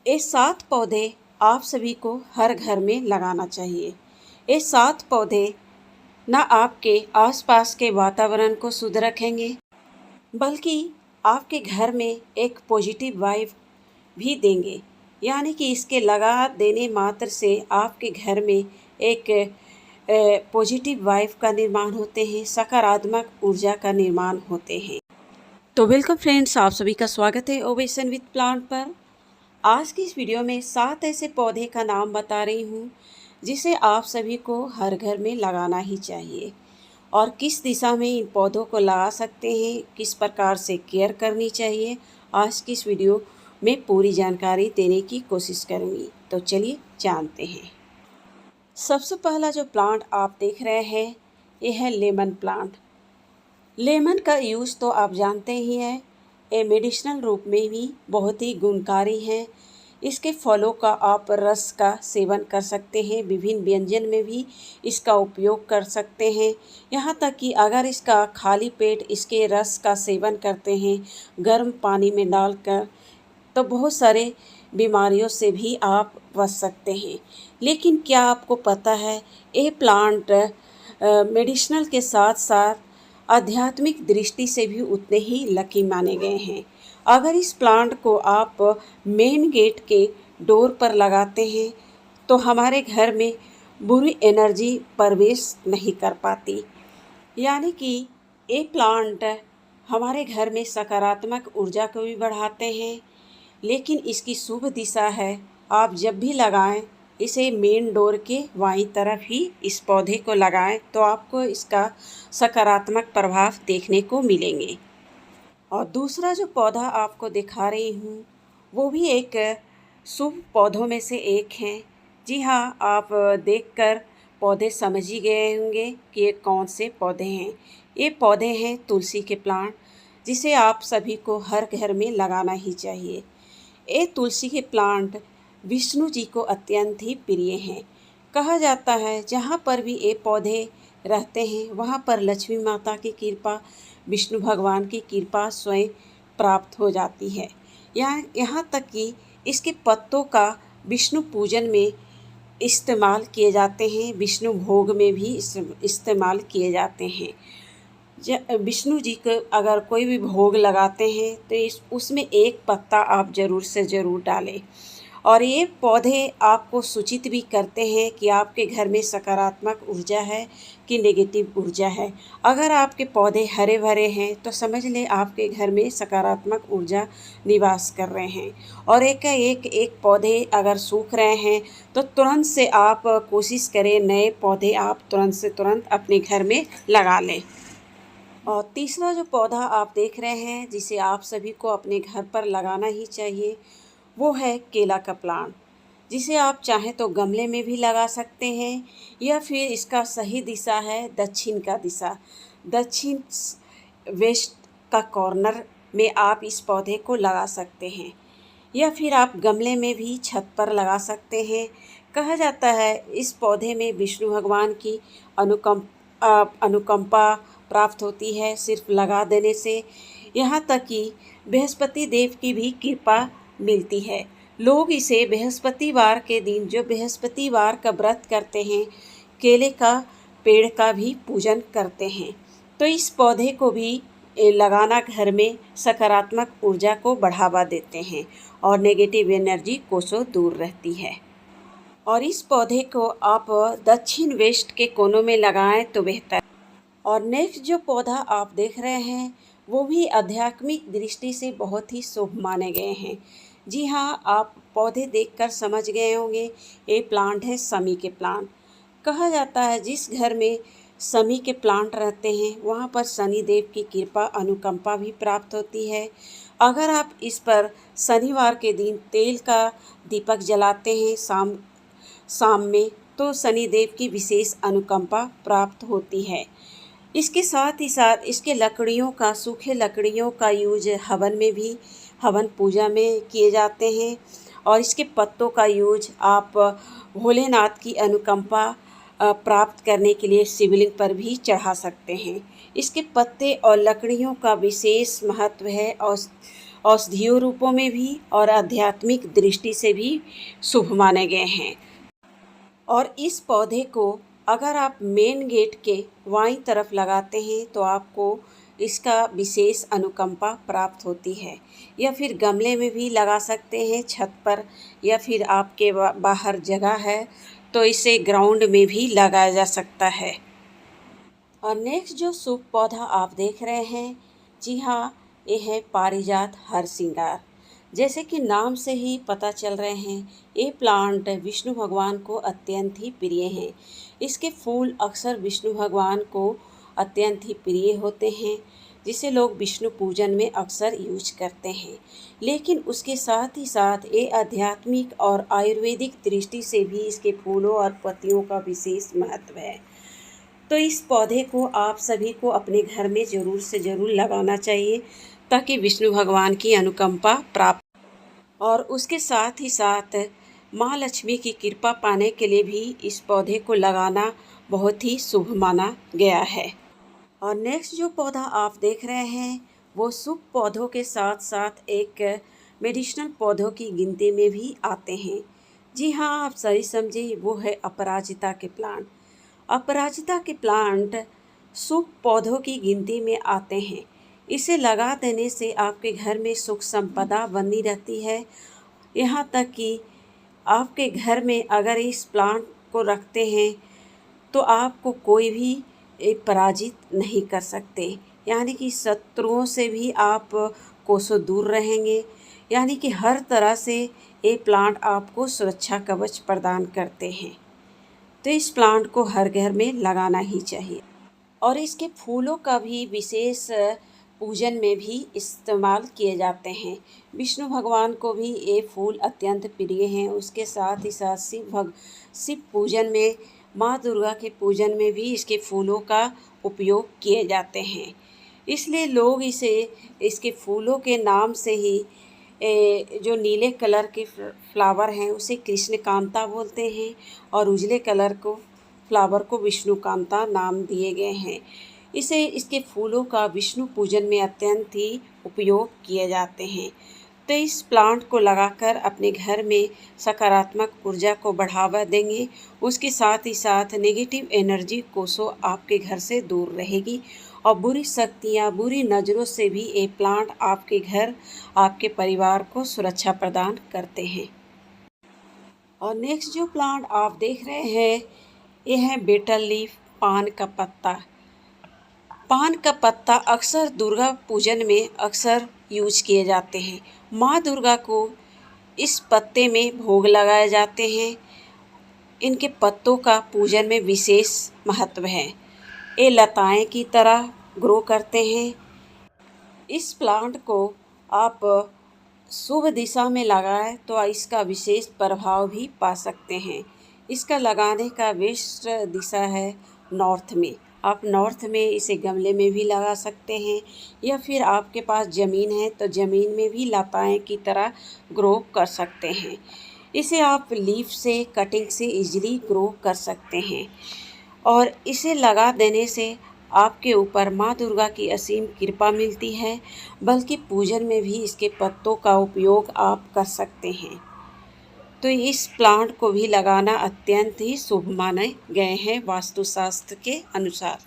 ये 7 पौधे आप सभी को हर घर में लगाना चाहिए। ये 7 पौधे न आपके आसपास के वातावरण को शुद्ध रखेंगे, बल्कि आपके घर में एक पॉजिटिव वाइब भी देंगे। यानी कि इसके लगा देने मात्र से आपके घर में एक पॉजिटिव वाइब का निर्माण होते हैं, सकारात्मक ऊर्जा का निर्माण होते हैं। तो वेलकम फ्रेंड्स, आप सभी का स्वागत है ओवेशन विद प्लांट पर। आज की इस वीडियो में 7 ऐसे पौधे का नाम बता रही हूँ जिसे आप सभी को हर घर में लगाना ही चाहिए, और किस दिशा में इन पौधों को लगा सकते हैं, किस प्रकार से केयर करनी चाहिए। आज की इस वीडियो में पूरी जानकारी देने की कोशिश करूँगी। तो चलिए जानते हैं। सबसे पहला जो प्लांट आप देख रहे हैं ये है लेमन प्लांट। लेमन का यूज़ तो आप जानते ही हैं, ये मेडिसिनल रूप में भी बहुत ही गुणकारी है। इसके फलों का आप रस का सेवन कर सकते हैं, विभिन्न व्यंजन में भी इसका उपयोग कर सकते हैं। यहाँ तक कि अगर इसका खाली पेट इसके रस का सेवन करते हैं गर्म पानी में डालकर, तो बहुत सारे बीमारियों से भी आप बच सकते हैं। लेकिन क्या आपको पता है ये प्लांट मेडिसिनल के साथ साथ आध्यात्मिक दृष्टि से भी उतने ही लकी माने गए हैं। अगर इस प्लांट को आप मेन गेट के डोर पर लगाते हैं तो हमारे घर में बुरी एनर्जी प्रवेश नहीं कर पाती। यानी कि ये प्लांट हमारे घर में सकारात्मक ऊर्जा को भी बढ़ाते हैं। लेकिन इसकी शुभ दिशा है, आप जब भी लगाएं इसे मेन डोर के बाईं तरफ ही इस पौधे को लगाएं, तो आपको इसका सकारात्मक प्रभाव देखने को मिलेंगे। और दूसरा जो पौधा आपको दिखा रही हूँ वो भी एक शुभ पौधों में से एक है। जी हाँ, आप देखकर पौधे समझ ही गए होंगे कि ये कौन से पौधे हैं। ये पौधे हैं तुलसी के प्लांट, जिसे आप सभी को हर घर में लगाना ही चाहिए। ये तुलसी के प्लांट विष्णु जी को अत्यंत ही प्रिय हैं। कहा जाता है जहाँ पर भी ये पौधे रहते हैं वहाँ पर लक्ष्मी माता की कृपा, विष्णु भगवान की कृपा स्वयं प्राप्त हो जाती है। यहाँ तक कि इसके पत्तों का विष्णु पूजन में इस्तेमाल किए जाते हैं, विष्णु भोग में भी इस्तेमाल किए जाते हैं। विष्णु जी को अगर कोई भी भोग लगाते हैं तो उसमें एक पत्ता आप ज़रूर से ज़रूर डालें। और ये पौधे आपको सूचित भी करते हैं कि आपके घर में सकारात्मक ऊर्जा है कि नेगेटिव ऊर्जा है। अगर आपके पौधे हरे भरे हैं तो समझ लें आपके घर में सकारात्मक ऊर्जा निवास कर रहे हैं। और एक पौधे अगर सूख रहे हैं तो तुरंत से आप कोशिश करें नए पौधे आप तुरंत से तुरंत अपने घर में लगा लें। और तीसरा जो पौधा आप देख रहे हैं जिसे आप सभी को अपने घर पर लगाना ही चाहिए वो है केला का प्लांट, जिसे आप चाहें तो गमले में भी लगा सकते हैं, या फिर इसका सही दिशा है दक्षिण का दिशा। दक्षिण वेस्ट का कॉर्नर में आप इस पौधे को लगा सकते हैं, या फिर आप गमले में भी छत पर लगा सकते हैं। कहा जाता है इस पौधे में विष्णु भगवान की अनुकंपा प्राप्त होती है सिर्फ लगा देने से। यहाँ तक कि बृहस्पति देव की भी कृपा मिलती है। लोग इसे बृहस्पतिवार के दिन, जो बृहस्पतिवार का व्रत करते हैं, केले का पेड़ का भी पूजन करते हैं। तो इस पौधे को भी लगाना घर में सकारात्मक ऊर्जा को बढ़ावा देते हैं और नेगेटिव एनर्जी कोसों दूर रहती है। और इस पौधे को आप दक्षिण वेस्ट के कोनों में लगाएं तो बेहतर। और नेक्स्ट जो पौधा आप देख रहे हैं वो भी आध्यात्मिक दृष्टि से बहुत ही शुभ माने गए हैं। जी हाँ, आप पौधे देखकर समझ गए होंगे ये प्लांट है शमी के प्लांट। कहा जाता है जिस घर में शमी के प्लांट रहते हैं वहाँ पर शनि देव की कृपा अनुकंपा भी प्राप्त होती है। अगर आप इस पर शनिवार के दिन तेल का दीपक जलाते हैं शाम में, तो शनि देव की विशेष अनुकंपा प्राप्त होती है। इसके साथ ही साथ इसके लकड़ियों का, सूखे लकड़ियों का यूज हवन पूजा में किए जाते हैं। और इसके पत्तों का यूज आप भोलेनाथ की अनुकंपा प्राप्त करने के लिए शिवलिंग पर भी चढ़ा सकते हैं। इसके पत्ते और लकड़ियों का विशेष महत्व है औषधीय रूपों में भी और आध्यात्मिक दृष्टि से भी शुभ माने गए हैं। और इस पौधे को अगर आप मेन गेट के बाईं तरफ लगाते हैं तो आपको इसका विशेष अनुकंपा प्राप्त होती है, या फिर गमले में भी लगा सकते हैं छत पर, या फिर आपके बाहर जगह है तो इसे ग्राउंड में भी लगाया जा सकता है। और नेक्स्ट जो शुभ पौधा आप देख रहे हैं, जी हाँ, ये है पारिजात हरसिंगार। जैसे कि नाम से ही पता चल रहे हैं, ये प्लांट विष्णु भगवान को अत्यंत ही प्रिय हैं। इसके फूल अक्सर विष्णु भगवान को अत्यंत ही प्रिय होते हैं, जिसे लोग विष्णु पूजन में अक्सर यूज करते हैं। लेकिन उसके साथ ही साथ ये आध्यात्मिक और आयुर्वेदिक दृष्टि से भी इसके फूलों और पत्तियों का विशेष महत्व है। तो इस पौधे को आप सभी को अपने घर में ज़रूर से ज़रूर लगाना चाहिए, ताकि विष्णु भगवान की अनुकंपा प्राप्त, और उसके साथ ही साथ माँ लक्ष्मी की कृपा पाने के लिए भी इस पौधे को लगाना बहुत ही शुभ माना गया है। और नेक्स्ट जो पौधा आप देख रहे हैं, वो शुभ पौधों के साथ साथ एक मेडिसिनल पौधों की गिनती में भी आते हैं। जी हाँ, आप सही समझे, वो है अपराजिता के प्लांट। अपराजिता के प्लांट शुभ पौधों की गिनती में आते हैं। इसे लगा देने से आपके घर में सुख संपदा बनी रहती है। यहाँ तक कि आपके घर में अगर इस प्लांट को रखते हैं तो आपको कोई भी पराजित नहीं कर सकते, यानी कि शत्रुओं से भी आप कोसों दूर रहेंगे। यानी कि हर तरह से ये प्लांट आपको सुरक्षा कवच प्रदान करते हैं। तो इस प्लांट को हर घर में लगाना ही चाहिए। और इसके फूलों का भी विशेष पूजन में भी इस्तेमाल किए जाते हैं। विष्णु भगवान को भी ये फूल अत्यंत प्रिय हैं। उसके साथ ही साथ शिव पूजन में, माँ दुर्गा के पूजन में भी इसके फूलों का उपयोग किए जाते हैं। इसलिए लोग इसके फूलों के नाम से ही जो नीले कलर के फ्लावर हैं उसे कृष्णकांता बोलते हैं, और उजले कलर को फ्लावर को विष्णुकांता नाम दिए गए हैं। इसके फूलों का विष्णु पूजन में अत्यंत ही उपयोग किए जाते हैं। तो इस प्लांट को लगाकर अपने घर में सकारात्मक ऊर्जा को बढ़ावा देंगे। उसके साथ ही साथ नेगेटिव एनर्जी कोसों आपके घर से दूर रहेगी, और बुरी शक्तियाँ, बुरी नज़रों से भी ये प्लांट आपके घर, आपके परिवार को सुरक्षा प्रदान करते हैं। और नेक्स्ट जो प्लांट आप देख रहे हैं, ये है बेटल लीफ, पान का पत्ता। पान का पत्ता अक्सर दुर्गा पूजन में अक्सर यूज किए जाते हैं। माँ दुर्गा को इस पत्ते में भोग लगाए जाते हैं। इनके पत्तों का पूजन में विशेष महत्व है। ये लताएं की तरह ग्रो करते हैं। इस प्लांट को आप शुभ दिशा में लगाएं तो इसका विशेष प्रभाव भी पा सकते हैं। इसका लगाने का बेस्ट दिशा है नॉर्थ में। आप नॉर्थ में इसे गमले में भी लगा सकते हैं, या फिर आपके पास ज़मीन है तो ज़मीन में भी लताएं की तरह ग्रो कर सकते हैं। इसे आप लीफ से, कटिंग से इजीली ग्रो कर सकते हैं। और इसे लगा देने से आपके ऊपर माँ दुर्गा की असीम कृपा मिलती है, बल्कि पूजन में भी इसके पत्तों का उपयोग आप कर सकते हैं। तो इस प्लांट को भी लगाना अत्यंत ही शुभ माने गए हैं वास्तुशास्त्र के अनुसार।